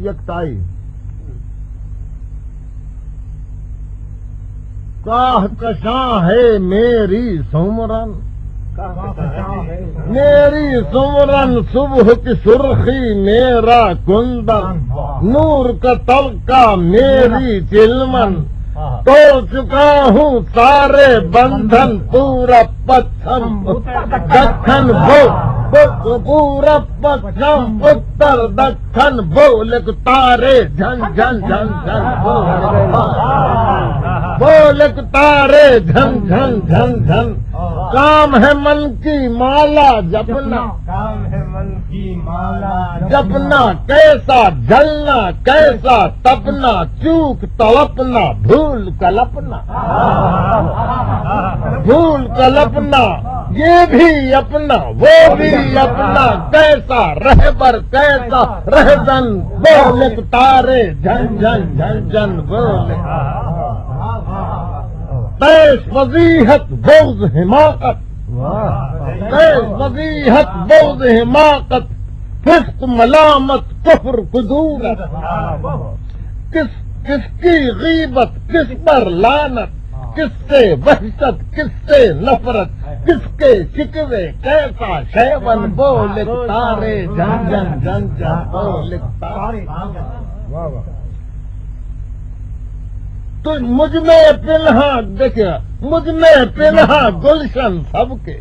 یکتائی کاہ کشاں ہے میری سمرن میری سمرن صبح کی سرخی میرا کندن نور کا طبقہ میری چلمن توڑ چکا ہوں سارے بندھن پورا پچھم دکھن پورا پچھم اتر دکھن بولک تارے جھن جھن جھن جھن بولک تارے جھن جھن جھن جھن کام ہے من کی مالا جپنا جپنا کیسا جلنا کیسا تپنا چوک تڑپنا بھول کلپنا بھول کلپنا یہ بھی اپنا وہ بھی اپنا کیسا رہبر کیسا رہزن بولک تارے جھن جھن جھن جھن بولک تیش فضیحت بغض حماقت تیش فضیحت بغض حماقت فسق ملامت کفر کدورت کس کی غیبت کس پر لعنت کس سے وحشت کس سے نفرت کس کے شکوے کیسا شیون بولک تارے جھن جھن جھن جھن بولک تارے تو مجھ میں پنہا دیکھا مجھ میں پنہا گلشن سب کے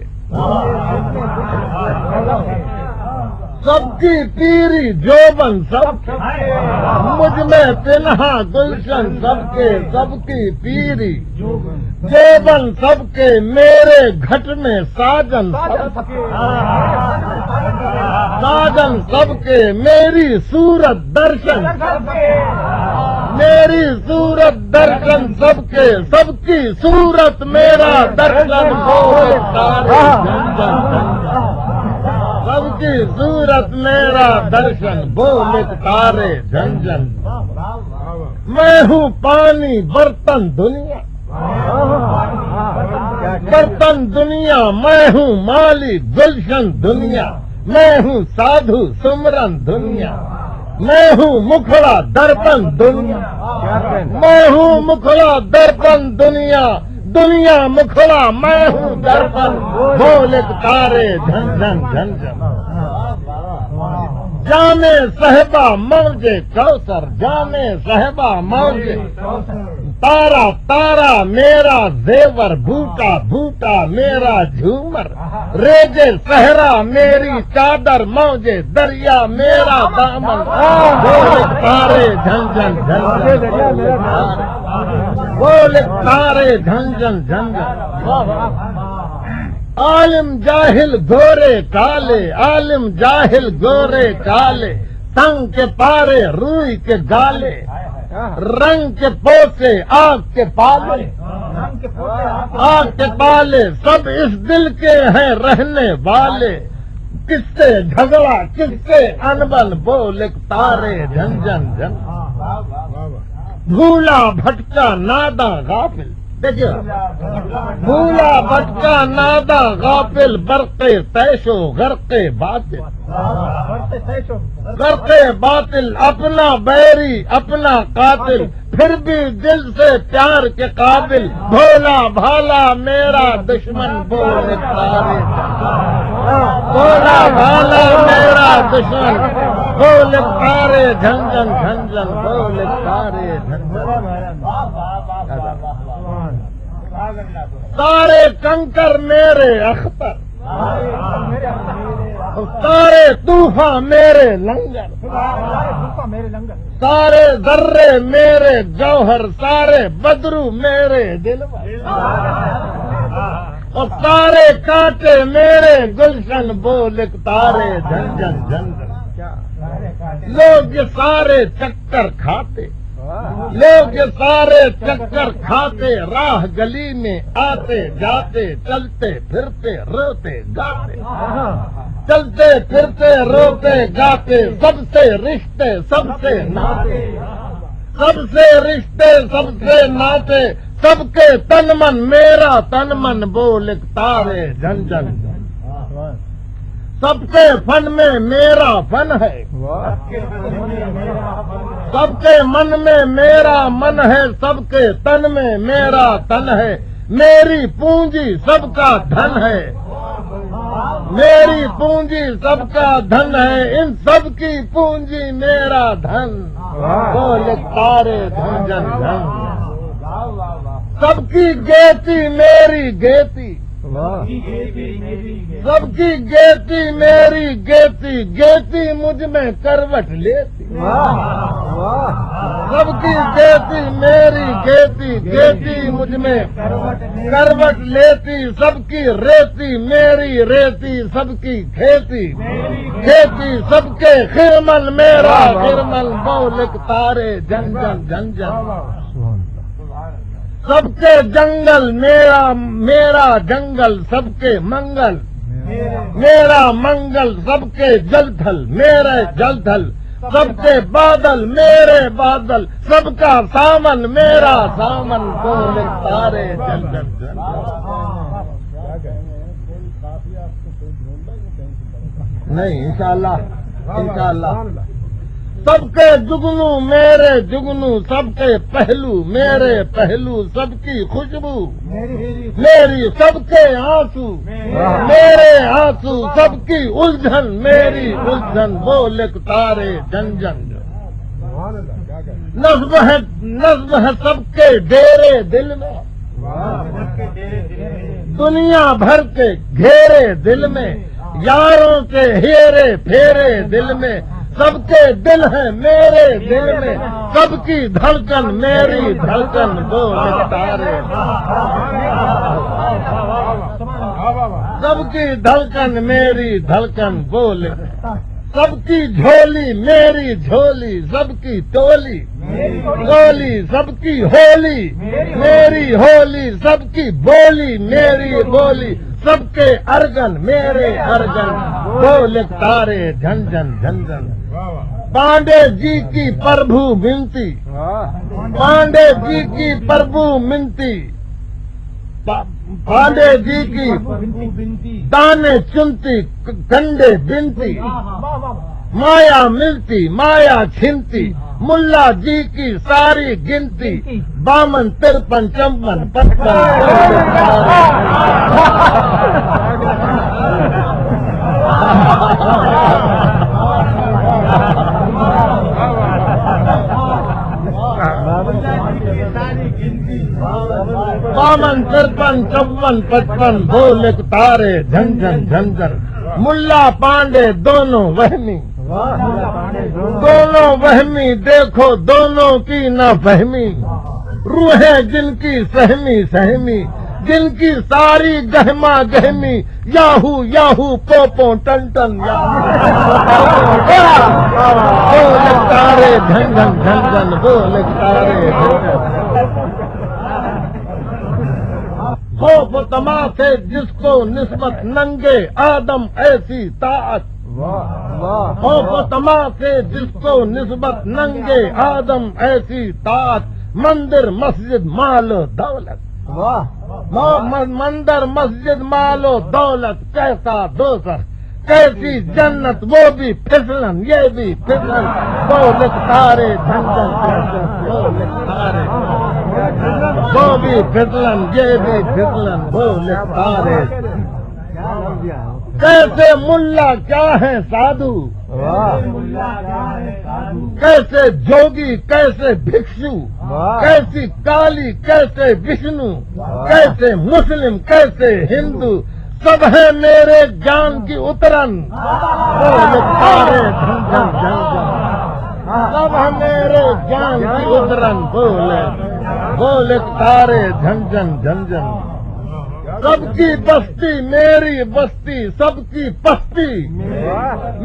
سب کی پیری جوبن سب کے مجھ میں پنہا گلشن سب کی پیری جوبن سب کے میرے گھٹ میں ساجن سب کے میری صورت درشن میری صورت درشن سب کے سب کی صورت میرا درشن سب کی صورت میرا درشن بولک تارے جھن جھن میں ہوں پانی برتن دنیا برتن دنیا میں ہوں مالی گلشن دنیا میں ہوں سادھو سمرن دنیا میں ہوں مکھڑا درپن دنیا میں ہوں مکھڑا درپن دنیا دنیا مکھڑا میں ہوں درپن بولک تارے جھن جھن جھن جھن جانے صحبہ موجے کوثر جانے صحبہ موجے تارا تارا میرا زیور بھوٹا بھوٹا میرا جھومر ریجے صحرا میری چادر موجے دریا میرا دامن بولک تارے جھن جھن جھن بولک تارے جھن جھن جھن عالم جاہل گورے کالے عالم جاہل گورے کالے تنگ کے پارے روئی کے گالے رنگ کے پوسے آگ کے پالے آگ کے پالے سب اس دل کے ہیں رہنے والے کس سے جھگڑا کس سے انبن بولک تارے جھن جھن جھن بھولا بھٹکا ناداں غافل دیکھیے بھولا بھٹکا ناداں غافل برقے تیشو غرقے باطل غرقے باطل اپنا بیری اپنا قاتل پھر بھی دل سے پیار کے قابل بھولا بھالا میرا دشمن بولک تارے بھولا بھالا میرا دشمن بولک تارے جھن جھن جھن جھن بولک تارے جھن جھن سارے کنکر میرے اختر سارے طوفان میرے لنگر سارے ذرے میرے جوہر سارے بدرو میرے دلبر اور سارے کانٹے میرے گلشن بولک تارے جھن جھن جھن لوگ یہ سارے چکر کھاتے لوگ یہ سارے چکر کھاتے راہ گلی میں آتے جاتے چلتے پھرتے روتے گاتے چلتے پھرتے روتے گاتے سب سے رشتے سب سے ناتے سب سے رشتے سب سے ناتے سب کے تن من میرا تن من بولک تارے جھن جھن سب کے فن میں میرا فن ہے، سب کے من میں میرا من ہے، سب کے تن میں میرا تن ہے، میری پونجی سب کا دھن ہے، میری پونجی سب کا دھن ہے، ان سب کی پونجی میرا دھن، بولے تارے دھن جن دھن، سب کی گیتی میری گیتی، سب کی گیتی میری گیتی، گیتی مجھ میں کروٹ لیتی، سب کی گیتی میری گیتی، گیتی مجھ میں کروٹ لیتی، سب کی ریتی میری ریتی، سب کی کھیتی کھیتی، سب کے خرمن میرا خرمن، بولک تارے جن جن جن جن، سب کے جنگل میرا میرا جنگل، سب کے منگل میرا منگل، سب کے جل تھل میرے جل تھل، سب کے بادل میرے بادل، سب کا سامن میرا سامن، بولے تارے جل جل جل۔ نہیں انشاءاللہ انشاءاللہ، سب کے جگنو میرے جگنو، سب کے پہلو میرے پہلو، سب کی خوشبو میری، سب کے آنسو میرے آنسو، سب کی الجھن میری الجھن، بولک تارے جن جن۔ نظم ہے سب کے ڈیرے دل میں، دنیا بھر کے گھیرے دل میں، یاروں کے ہیرے پھیرے دل میں، سب کے دل ہیں میرے دل میں، سب کی دھڑکن میری دھڑکن، بولے تارے سب کی دھڑکن میری دھڑکن، بولے سب کی جھولی میری جھولی، سب کی ٹولی ٹولی، سب کی ہولی میری ہولی، سب کی بولی میری بولی، سب کے ارگن میرے ارگن، بولے تارے جھن جھن جھن جھن۔ پانڈے جی کی پربھو منتی، پانڈے جی کی پربھو منتی، پانڈے جی کی دانے چنتی کنڈے بنتی، مایا ملتی مایا چھنتی، ملا جی کی ساری گنتی، 52 53 54 52 53 54 55، بولے تارے جھن جھن جھن جھن۔ ملا پانڈے دونوں وہمی، دونوں وہمی، دیکھو دونوں کی نہ فہمی، روحیں جن کی سہمی سہمی، جن کی ساری گہما گہمی، یاہو یاہو پوپوں ٹن ٹن، بولے تارے جھن جھن جھن جھن، بولے تارے جھن جھن۔ خوف تما سے جس کو نسبت ننگے آدم ایسی طاعت، خوف تما سے جس کو نسبت ننگے آدم ایسی طاعت، مندر مسجد مال و دولت، مندر مسجد مال و دولت، کیسا دوزخ کیسی جنت، وہ بھی پھسلن یہ بھی پھسلن، بولے تارے جھن جھن بولے تارے، وہ بھی پھسلن یہ بھی پھسلن، بولے تارے۔ کیسے ملا کیا ہے سادھو، کیسے جوگی کیسے بھکشو، کیسی کالی کیسے وشنو، کیسے مسلم کیسے ہندو، سب ہے میرے جان کی اترن، بولے تارے جھن جھن جھن جھن، سب ہے میرے جان کی اترن، بولے تارے جھن جھن جھن جھن۔ سب کی بستی میری بستی، سب کی پستی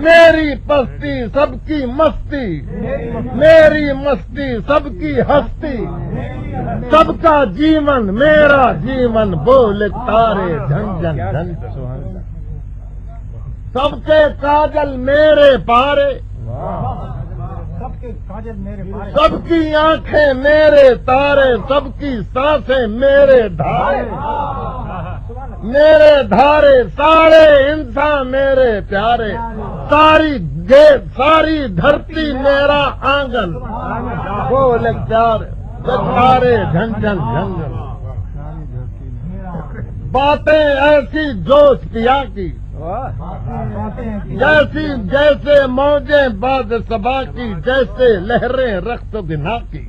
میری پستی، سب کی مستی میری مستی، سب کی ہستی، سب کا جیون میرا جیون، بولے تارے جھن جھن جھن جھن۔ سب کے کاجل میرے پارے، سب کی آنکھیں میرے تارے، سب کی سانسیں میرے دھارے، میرے دھارے سارے انسان میرے پیارے، ساری دھرتی میرا آنگن، بول پیار سارے جھنجھن جھنجھن، باتیں ایسی جوش پیا کی جیسے موجیں باد صبا کی، جیسے لہریں رخت و گنا کی،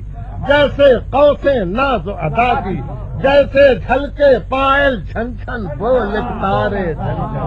جیسے قوسیں ناز و ادا کی، جیسے جھلکے پائل چھن چھن بول تارے جھن جھن۔